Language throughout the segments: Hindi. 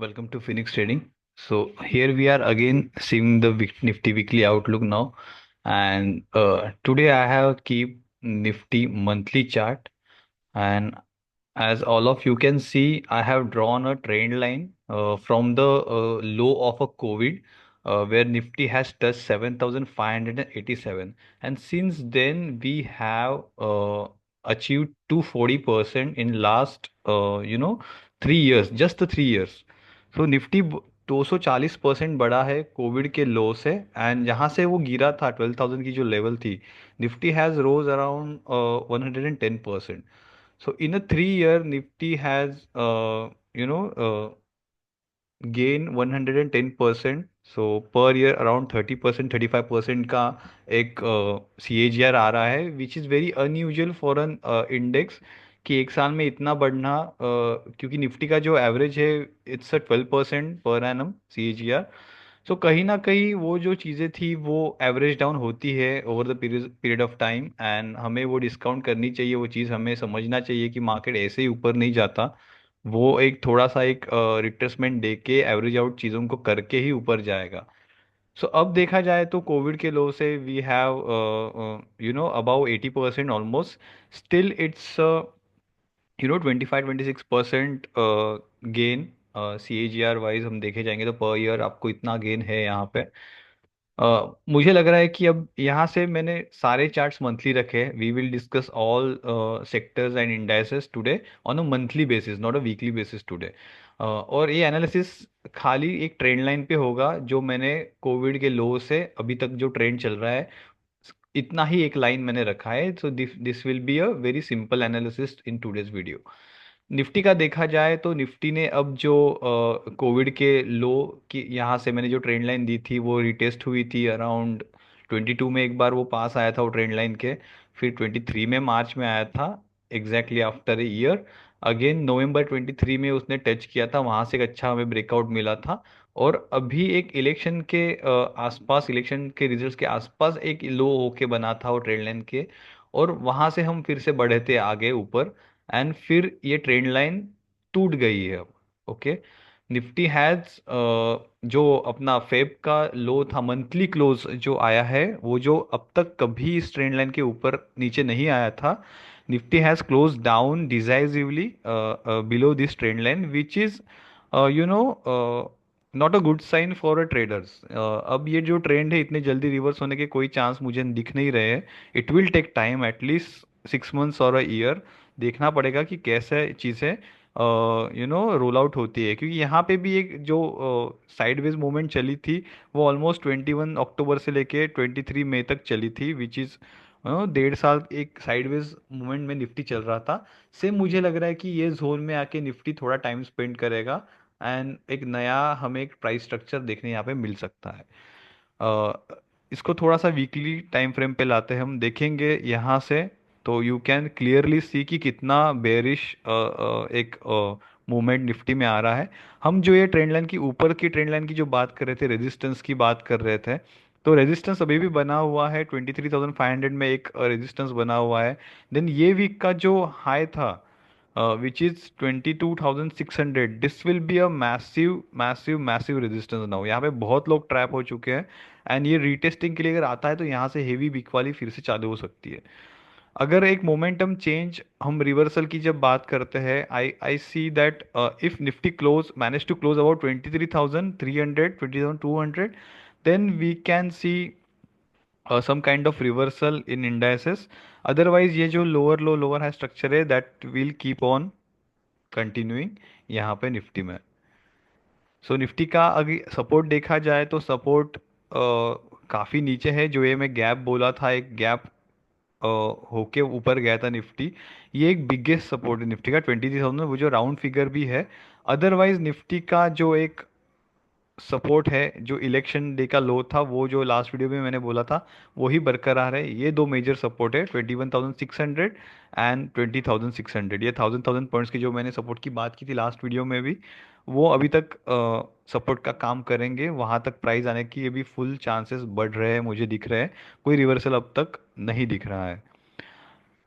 Welcome to Phoenix Trading. So here we are again seeing the Nifty weekly outlook now, and today I have keep Nifty monthly chart, and as all of you can see, I have drawn a trend line from the low of a COVID, where Nifty has touched 7,587, and since then we have achieved 240% in last 3 years, just the 3 years. तो निफ्टी 240% बढ़ा है कोविड के लो से, एंड जहाँ से वो गिरा था 12,000 की जो लेवल थी, Nifty has rose around 110%. So in a 3 year, Nifty has, gain 110%. So per year around 30%, 35% का एक CAGR आ रहा है, which is very unusual for an index, कि एक साल में इतना बढ़ना, क्योंकि निफ्टी का जो एवरेज है it's a 12% per annum CAGR. सो कहीं ना कहीं वो जो चीज़ें थी वो एवरेज डाउन होती है over the period of time, and हमें वो डिस्काउंट करनी चाहिए. वो चीज़ हमें समझना चाहिए कि मार्केट ऐसे ही ऊपर नहीं जाता, वो एक थोड़ा सा एक रिट्रेसमेंट दे के एवरेज आउट चीज़ों को करके ही ऊपर जाएगा. सो अब देखा जाए तो कोविड के लो से we have about 80% almost. Still it's 25-26% gain. CAGR wise हम देखे जाएंगे तो पर ईयर आपको इतना गेन है यहाँ पे. मुझे लग रहा है कि अब यहाँ से मैंने सारे चार्ट्स मंथली रखे हैं. We will discuss all sectors and indices today on a monthly basis, not a weekly basis today. और ये एनालिसिस खाली एक ट्रेंड लाइन पे होगा, जो मैंने कोविड के लो से अभी तक जो ट्रेंड चल रहा है इतना ही एक लाइन मैंने रखा है. So this will be a very simple analysis in today's video. Nifty का देखा जाए तो निफ्टी ने अब जो कोविड के लो की यहाँ से मैंने जो ट्रेंड लाइन दी थी वो रिटेस्ट हुई थी अराउंड 22 में. एक बार वो पास आया था वो ट्रेंड लाइन के. फिर 23 में मार्च में आया था, exactly after a year. Again November 23 में उसने टच किया था, वहां से एक अच्छा हमें ब्रेकआउट मिला था. और अभी एक इलेक्शन के आसपास, इलेक्शन के रिजल्ट्स के आसपास एक लो होके बना था वो ट्रेंड लाइन के, और वहां से हम फिर से बढ़े थे आगे ऊपर, एंड फिर ये ट्रेंड लाइन टूट गई है अब. ओके. निफ्टी हैज जो अपना फेब का लो था, मंथली क्लोज जो आया है, वो जो अब तक कभी इस ट्रेंड लाइन के ऊपर नीचे नहीं आया था. Nifty has close down decisively below this trend line, which is not a good sign for a traders. अब ये जो ट्रेंड है इतने जल्दी रिवर्स होने के कोई चांस मुझे दिख नहीं रहे हैं. It will take time, at least 6 months और अ ईयर. देखना पड़ेगा कि कैसे चीज़ें रोल आउट होती है, क्योंकि यहाँ पे भी एक जो साइडवेज मूवमेंट चली थी वो ऑलमोस्ट 21 अक्टूबर से लेके 23 मई तक चली थी, विच इज़ 1.5 साल एक साइडवेज मूवमेंट में निफ्टी चल रहा था. सेम मुझे लग रहा है कि ये जोन में आके निफ्टी थोड़ा टाइम स्पेंड करेगा, एंड एक नया हमें एक प्राइस स्ट्रक्चर देखने यहाँ पे मिल सकता है. इसको थोड़ा सा वीकली टाइम फ्रेम पे लाते हैं, हम देखेंगे यहाँ से. तो यू कैन क्लियरली सी कि कितना बेरिश एक मूवमेंट निफ्टी में आ रहा है. हम जो ये ट्रेंड लाइन की ऊपर की ट्रेंड लाइन की जो बात कर रहे थे, रेजिस्टेंस की बात कर रहे थे, तो रेजिस्टेंस अभी भी बना हुआ है 23,500 में. एक रेजिस्टेंस बना हुआ है. देन ये वीक का जो हाई था, which is 22,600, this will be a massive massive massive resistance now. यहाँ पे बहुत लोग ट्रैप हो चुके हैं, एंड ये रीटेस्टिंग के लिए अगर आता है तो यहाँ से हेवी वीक वाली फिर से चालू हो सकती है. अगर एक मोमेंटम चेंज, हम रिवर्सल की जब बात करते हैं, I I see that if Nifty close manage to close about 23,300, 20,200, then we can see some kind of reversal in indices. Otherwise ये जो lower low lower high structure है, that will keep on continuing यहाँ पे निफ्टी में. सो निफ्टी का अगर सपोर्ट देखा जाए तो सपोर्ट काफ़ी नीचे है. जो ये मैं गैप बोला था, एक गैप होके ऊपर गया था निफ्टी, ये एक बिगेस्ट सपोर्ट है निफ्टी का 23,000, वो जो राउंड फिगर भी है. अदरवाइज निफ्टी का जो एक सपोर्ट है, जो इलेक्शन डे का लो था, वो जो लास्ट वीडियो में मैंने बोला था, वही बरकरार है. ये दो मेजर सपोर्ट है, 21,600 एंड 20,600. ये थाउजेंड थाउजेंड पॉइंट्स की जो मैंने सपोर्ट की बात की थी लास्ट वीडियो में भी, वो अभी तक सपोर्ट का काम करेंगे. वहाँ तक प्राइस आने की अभी फुल चांसेस बढ़ रहे हैं, मुझे दिख रहे हैं. कोई रिवर्सल अब तक नहीं दिख रहा है.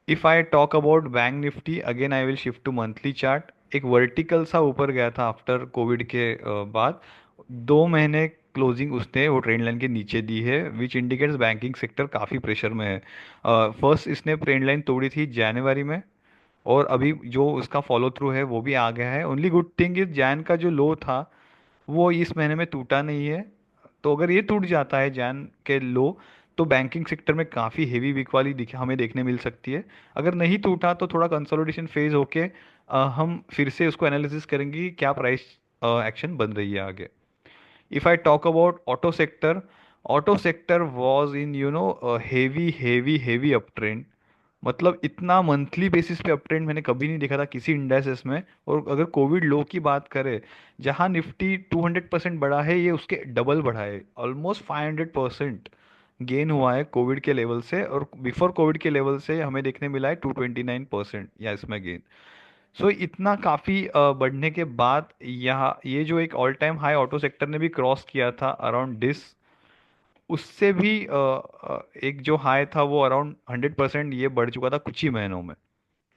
If I talk about Bank Nifty, again I will shift to monthly chart. एक वर्टिकल सा ऊपर गया था आफ्टर कोविड के बाद। 2 महीने क्लोजिंग उसने वो ट्रेंड लाइन के नीचे दी है, विच इंडिकेट्स बैंकिंग सेक्टर काफ़ी प्रेशर में है। फर्स्ट इसने ट्रेंड लाइन तोड़ी थी जनवरी में, और अभी जो उसका फॉलो थ्रू है वो भी आ गया है। Only good thing is Jain का जो लो था वो इस महीने में टूटा नहीं है। तो अगर ये टूट जाता है जैन के लो, तो बैंकिंग सेक्टर में काफ़ी हेवी वीक वाली हमें देखने मिल सकती है। अगर नहीं टूटा तो थोड़ा कंसोलिडेशन फेज होके हम फिर से उसको एनालिसिस करेंगे कि क्या प्राइस एक्शन बन रही है आगे। If I talk about auto sector was in heavy heavy heavy up trend. मतलब इतना मंथली बेसिस पे अप ट्रेंड मैंने कभी नहीं देखा था किसी इंडेक्सेस में। और अगर कोविड लो की बात करें, जहां निफ्टी 200% बढ़ा है, ये उसके डबल बढ़ा है, ऑलमोस्ट 500% गेन हुआ है कोविड के लेवल से। और बिफोर कोविड के लेवल से हमें देखने मिला है 229% या इसमें गेन। सो इतना काफी बढ़ने के बाद यहाँ ये जो एक all time high auto sector ने भी क्रॉस किया था अराउंड दिस, उससे भी एक जो हाई था वो अराउंड 100% ये बढ़ चुका था कुछ ही महीनों में,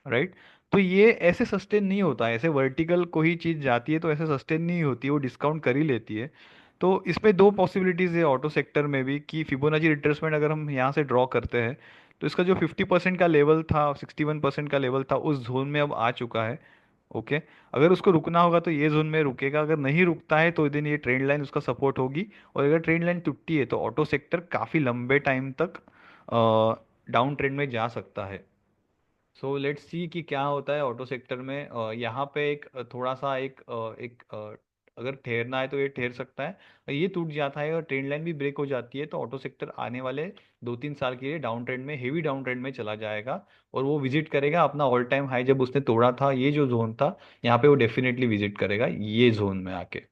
राइट। तो ये ऐसे सस्टेन नहीं होता है, ऐसे वर्टिकल कोई चीज जाती है तो ऐसे सस्टेन नहीं होती, वो डिस्काउंट कर ही लेती है। तो इसमें दो पॉसिबिलिटीज है ऑटो सेक्टर में भी, कि फिबोनाची रिट्रेसमेंट अगर हम यहाँ से ड्रॉ करते हैं तो इसका जो 50% का लेवल था, 61% का लेवल था, उस जोन में अब आ चुका है। ओके। अगर उसको रुकना होगा तो ये जोन में रुकेगा, अगर नहीं रुकता है तो दिन ये ट्रेंड लाइन उसका सपोर्ट होगी। और अगर ट्रेंड लाइन टूटती है तो ऑटो सेक्टर काफी लंबे टाइम तक डाउन ट्रेंड में जा सकता है। सो लेट्स सी कि क्या होता है ऑटो सेक्टर में। यहाँ पे एक थोड़ा सा अगर ठहरना है तो ये ठहर सकता है। ये टूट जाता है और ट्रेंड लाइन भी ब्रेक हो जाती है तो ऑटो सेक्टर आने वाले 2-3 साल के लिए डाउन ट्रेंड में, हेवी डाउन ट्रेंड में चला जाएगा। और वो विजिट करेगा अपना ऑल टाइम हाई जब उसने तोड़ा था, ये जो जोन था, यहाँ पे वो डेफिनेटली विजिट करेगा ये जोन में आके।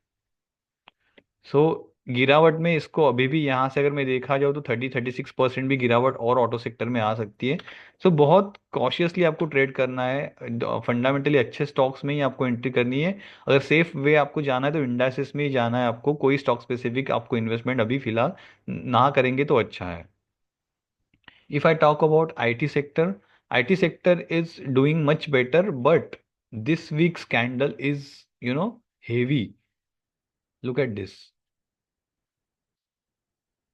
सो गिरावट में इसको अभी भी यहाँ से अगर मैं देखा जाऊँ तो 36% भी गिरावट और ऑटो सेक्टर में आ सकती है। सो बहुत कॉशियसली आपको ट्रेड करना है, फंडामेंटली अच्छे स्टॉक्स में ही आपको एंट्री करनी है। अगर सेफ वे आपको जाना है तो इंडाइसेस में ही जाना है आपको, कोई स्टॉक स्पेसिफिक आपको इन्वेस्टमेंट अभी फिलहाल ना करेंगे तो अच्छा है। If I talk about IT sector is doing much better, but this week scandal is you know heavy. Look at this,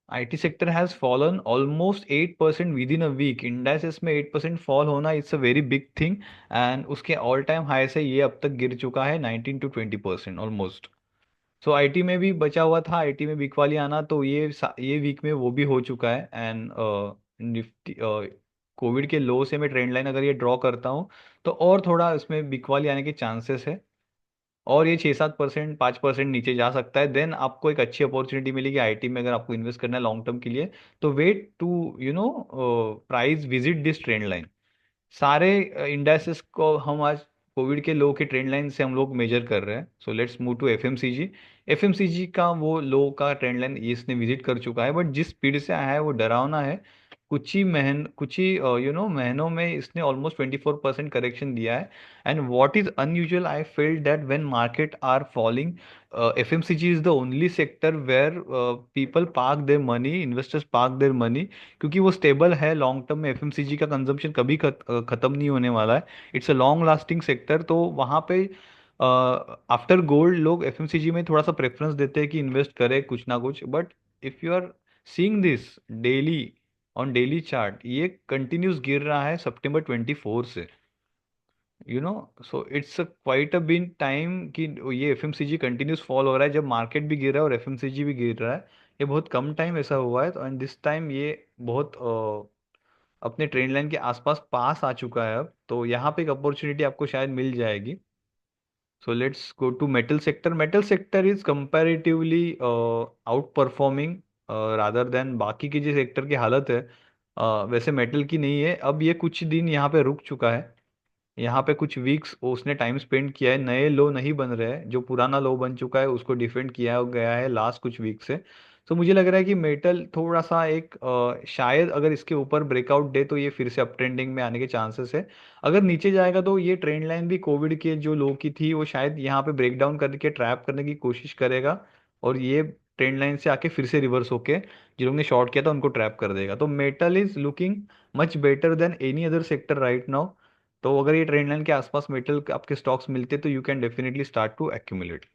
IT sector has fallen almost 8% within a week. Indices में 8% फॉल होना it's a very big thing. And उसके ऑल टाइम हाई से ये अब तक गिर चुका है 19 to 20% ऑलमोस्ट। सो आईटी में भी बचा हुआ था, आईटी में वीक वाली आना, तो ये वीक में वो भी हो चुका है। एंड निफ्टी कोविड के लो से मैं ट्रेंड लाइन अगर ये ड्रॉ करता हूँ तो और थोड़ा इसमें वीक वाली आने के चांसेस है। और ये 6-7%, 5% नीचे जा सकता है, देन आपको एक अच्छी अपॉर्चुनिटी मिलेगी आईटी में। अगर आपको इन्वेस्ट करना है लॉन्ग टर्म के लिए तो wait to price visit this trend line. सारे इंडाइसेस को हम आज कोविड के लो के ट्रेंड लाइन से हम लोग मेजर कर रहे हैं। So let's move to FMCG. FMCG का वो लो का ट्रेंड लाइन इसने विजिट कर चुका है, बट जिस स्पीड से आया है वो डरावना है। कुछ ही महीनों में इसने ऑलमोस्ट 24% करेक्शन दिया है। And what is unusual, I feel that when market are falling, FMCG is the only sector where people park their money, investors park their money, क्योंकि वो स्टेबल है लॉन्ग टर्म में। एफएमसीजी का कंजम्पशन कभी खत्म नहीं होने वाला है, it's a long lasting sector. तो वहाँ पे आफ्टर गोल्ड लोग एफएमसीजी में थोड़ा सा प्रेफरेंस देते हैं कि इन्वेस्ट करें कुछ ना कुछ। But if you are seeing this daily on daily chart, ये कंटिन्यूस गिर रहा है सितंबर 24 से। So it's quite a been time कि ये एफएमसीजी कंटिन्यूस फॉल हो रहा है जब मार्केट भी गिर रहा है और एफएमसीजी भी गिर रहा है। ये बहुत कम टाइम ऐसा हुआ है, तो एंड दिस टाइम ये बहुत अपने ट्रेंड लाइन के आसपास पास आ चुका है अब, तो यहाँ पे एक अपॉर्चुनिटी आपको शायद मिल जाएगी। So let's go to metal sector. Metal sector is comparatively outperforming rather than बाकी की जो सेक्टर की हालत है, वैसे मेटल की नहीं है। अब ये कुछ दिन यहाँ पे रुक चुका है, यहाँ पे कुछ वीक्स उसने टाइम स्पेंड किया है, नए लो नहीं बन रहे हैं, जो पुराना लो बन चुका है उसको डिफेंड किया गया है लास्ट कुछ वीक से। तो मुझे लग रहा है कि मेटल थोड़ा सा शायद अगर इसके ऊपर ब्रेकआउट दे तो ये फिर से अप ट्रेंडिंग में आने के चांसेस है। अगर नीचे जाएगा तो ये ट्रेंड लाइन भी कोविड के जो लो की थी वो शायद यहाँ पे ब्रेक डाउन करके ट्रैप करने की कोशिश करेगा, और ये ट्रेंड लाइन से आके फिर से रिवर्स होके जिन लोगों ने शॉर्ट किया था उनको ट्रैप कर देगा। तो metal is looking much better than any other sector right now. तो अगर ये ट्रेंड लाइन के आसपास मेटल आपके स्टॉक्स मिलते तो you can definitely start to accumulate.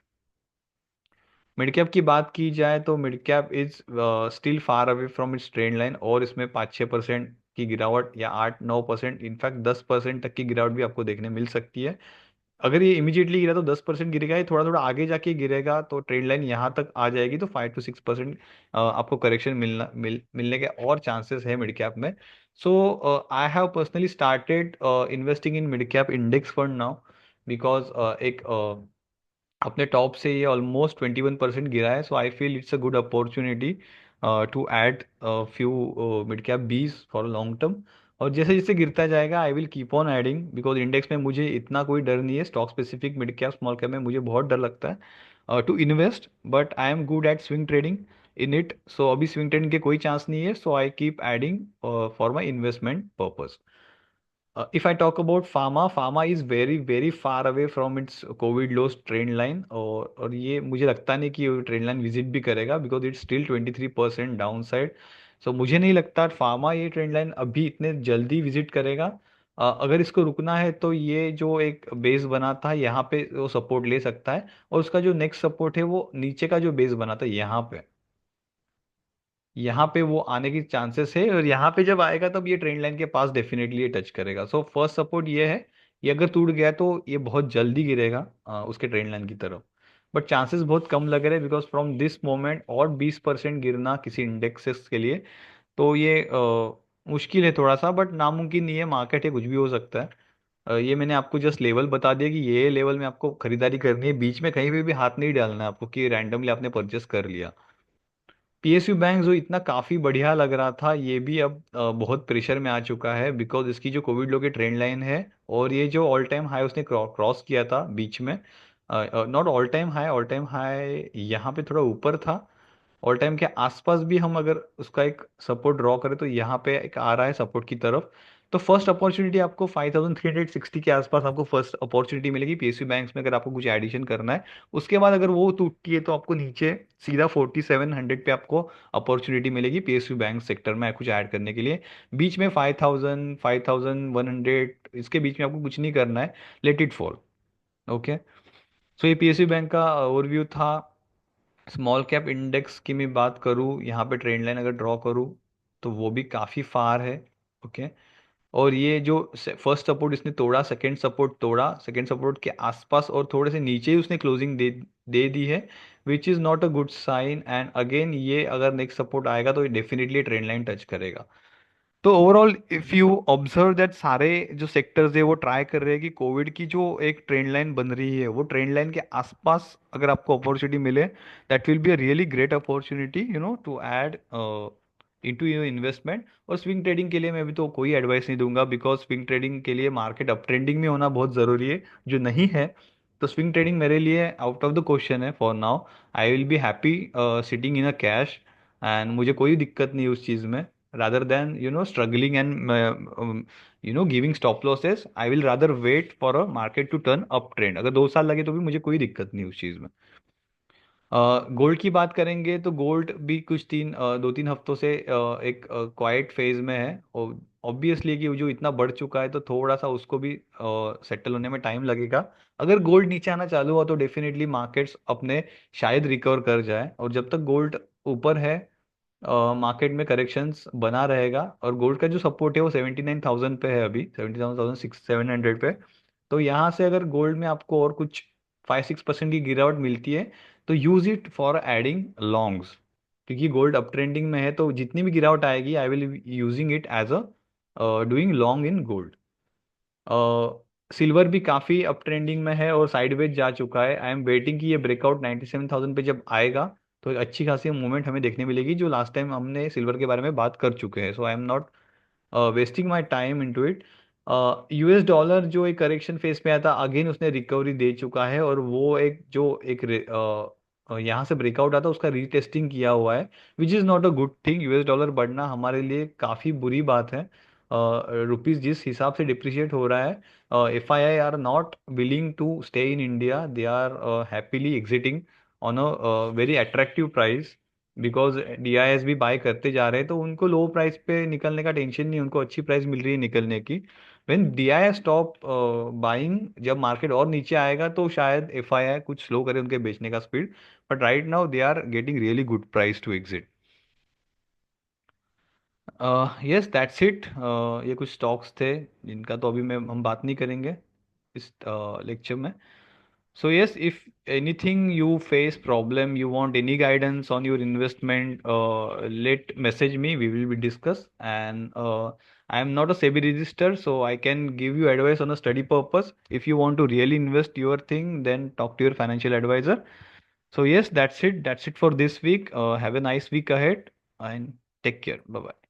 Mid cap की बात की जाए तो mid cap is still far away from its trend line, और इसमें 5-6% की गिरावट या 8-9%, इनफैक्ट 10% तक की गिरावट भी आपको देखने मिल सकती है। अगर ये इमीडिएटली गिरा तो 10% गिरेगा, ये थोड़ा थोड़ा आगे जाके गिरेगा तो ट्रेंड लाइन यहाँ तक आ जाएगी तो 5-6% आपको करेक्शन मिलने के और चांसेस है मिड कैप में। So I have personally started investing in mid cap index fund now, because एक अपने टॉप से ये ऑलमोस्ट 21% गिरा है। So I feel it's a good opportunity to add few mid cap bees for long term. और जैसे जैसे गिरता जाएगा I will keep on adding, because index में मुझे इतना कोई डर नहीं है। Stock specific mid cap small cap में मुझे बहुत डर लगता है to invest, but I am good at swing trading in it. So अभी स्विंग ट्रेडिंग के कोई चांस नहीं है, so I keep adding for my investment purpose. If I talk about pharma is very very far away from its COVID lows trend line, और ये मुझे लगता नहीं कि ट्रेंड लाइन विजिट भी करेगा, because it's still 23% downside. So मुझे नहीं लगता फार्मा ये ट्रेंड लाइन अभी इतने जल्दी विजिट करेगा। अगर इसको रुकना है तो ये जो एक बेस बना था यहाँ पे वो सपोर्ट ले सकता है, और उसका जो नेक्स्ट सपोर्ट है वो नीचे का जो बेस बना था यहाँ पे वो आने की चांसेस है, और यहाँ पे जब आएगा तब ये ट्रेंड लाइन के पास डेफिनेटली ये टच करेगा। सो फर्स्ट सपोर्ट ये है, ये अगर टूट गया तो ये बहुत जल्दी गिरेगा उसके ट्रेंड लाइन की तरफ। बट चांसेस बहुत कम लग रहे हैं, बिकॉज फ्रॉम दिस मोमेंट और 20% गिरना किसी इंडेक्सेस के लिए तो ये मुश्किल है थोड़ा सा, बट नामुमकिन नहीं है, मार्केट है, कुछ भी हो सकता है। ये मैंने आपको जस्ट लेवल बता दिया कि ये लेवल में आपको खरीदारी करनी है, बीच में कहीं पे भी हाथ नहीं डालना है आपको कि रैंडमली आपने परचेस कर लिया। पीएसयू बैंक जो इतना काफी बढ़िया लग रहा था ये भी अब बहुत प्रेशर में आ चुका है, बिकॉज इसकी जो कोविड लो की ट्रेंड लाइन है और ये जो ऑल टाइम हाई उसने क्रॉस किया था बीच में, नॉट ऑल टाइम हाई यहाँ पे थोड़ा ऊपर था। ऑल टाइम के आसपास भी हम अगर उसका एक सपोर्ट ड्रॉ करें तो यहाँ पे एक आ रहा है सपोर्ट की तरफ। तो फर्स्ट अपॉर्चुनिटी आपको 5360 के आसपास आपको फर्स्ट अपॉर्चुनिटी मिलेगी पीएसयू बैंक्स में, अगर आपको कुछ एडिशन करना है। उसके बाद अगर वो टूटती है तो आपको नीचे सीधा 4700 पे आपको अपॉर्चुनिटी मिलेगी पीएसयू बैंक सेक्टर में कुछ ऐड करने के लिए। बीच में 5100 इसके बीच में आपको कुछ नहीं करना है, लेट इट फॉल। ओके। सो ये पीएसयू बैंक का ओवरव्यू था। स्मॉल कैप इंडेक्स की मैं बात करूँ, यहाँ पे ट्रेंड लाइन अगर ड्रॉ करूँ तो वो भी काफ़ी फार है। ओके। और ये जो फर्स्ट सपोर्ट इसने तोड़ा, सेकंड सपोर्ट तोड़ा, सेकंड सपोर्ट के आसपास और थोड़े से नीचे ही उसने क्लोजिंग दे दी है, which is not a good sign. And again ये अगर नेक्स्ट सपोर्ट आएगा तो ये डेफिनेटली ट्रेंड लाइन टच करेगा। तो overall if you observe that सारे जो सेक्टर्स है वो ट्राई कर रहे हैं कि कोविड की जो एक ट्रेंड लाइन बन रही है वो ट्रेंड लाइन के आसपास अगर आपको अपॉर्चुनिटी मिले, that will be a really great opportunity to add into your investment. और स्विंग ट्रेडिंग के लिए मैं भी तो कोई एडवाइस नहीं दूंगा, बिकॉज स्विंग ट्रेडिंग के लिए मार्केट अप ट्रेंडिंग में होना बहुत ज़रूरी है, जो नहीं है। तो स्विंग ट्रेडिंग मेरे लिए आउट ऑफ द क्वेश्चन है for now. I will be happy sitting in a cash, and मुझे कोई दिक्कत नहीं है उस चीज़ में। rather than struggling and giving stop losses, I will rather wait for a market to turn up trend। अगर 2 साल लगे तो भी मुझे कोई दिक्कत नहीं उस चीज़ में। गोल्ड की बात करेंगे तो गोल्ड भी कुछ 2-3 हफ्तों से एक क्वाइट फेज में है, और ऑब्वियसली कि वो जो इतना बढ़ चुका है तो थोड़ा सा उसको भी सेटल होने में टाइम लगेगा। अगर गोल्ड नीचे आना चालू हुआ तो डेफिनेटली मार्केट्स अपने शायद रिकवर कर जाए, और जब तक गोल्ड ऊपर है मार्केट में करेक्शंस बना रहेगा। और गोल्ड का जो सपोर्ट है वो 79,000 पे है, अभी 77,700 पे। तो यहाँ से अगर गोल्ड में आपको और कुछ 5-6% की गिरावट मिलती है तो use it for adding longs, क्योंकि गोल्ड अप ट्रेंडिंग में है तो जितनी भी गिरावट आएगी I will using it as a doing long in gold. Silver भी काफ़ी अप ट्रेंडिंग में है और साइडवेज जा चुका है। आई एम वेटिंग कि ये ब्रेकआउट 97,000 पे जब आएगा तो एक अच्छी खासी मूवमेंट हमें देखने मिलेगी, जो लास्ट टाइम हमने सिल्वर के बारे में बात कर चुके हैं। So I am not wasting my time into it. US dollar जो एक करेक्शन फेज पे आया था, अगेन उसने रिकवरी दे चुका है, और वो एक जो एक यहाँ से ब्रेकआउट आता उसका रीटेस्टिंग किया हुआ है, which is not a good thing. US dollar बढ़ना हमारे लिए काफ़ी बुरी बात है। रुपीज़ जिस हिसाब से डिप्रिशिएट हो रहा है, F I I are not willing to stay in India, they are happily exiting on a very attractive price, because DIIs भी बाय करते जा रहे हैं तो उनको लो प्राइस पे निकलने का टेंशन नहीं, उनको अच्छी प्राइस मिल रही है निकलने की। व्हेन DI स्टॉप बाइंग, जब मार्केट और नीचे आएगा तो शायद FII कुछ स्लो करे उनके बेचने का speed, but right now they are getting really good price to exit. Yes that's it. ये कुछ स्टॉक्स थे जिनका तो अभी मैं हम बात नहीं करेंगे इस लेक्चर में। So yes, if anything you face problem, you want any guidance on your investment, let message me. We will be discuss. And I am not a SEBI register, so I can give you advice on a study purpose. If you want to really invest your thing, then talk to your financial advisor. So yes, that's it. That's it for this week. Have a nice week ahead and take care. Bye bye.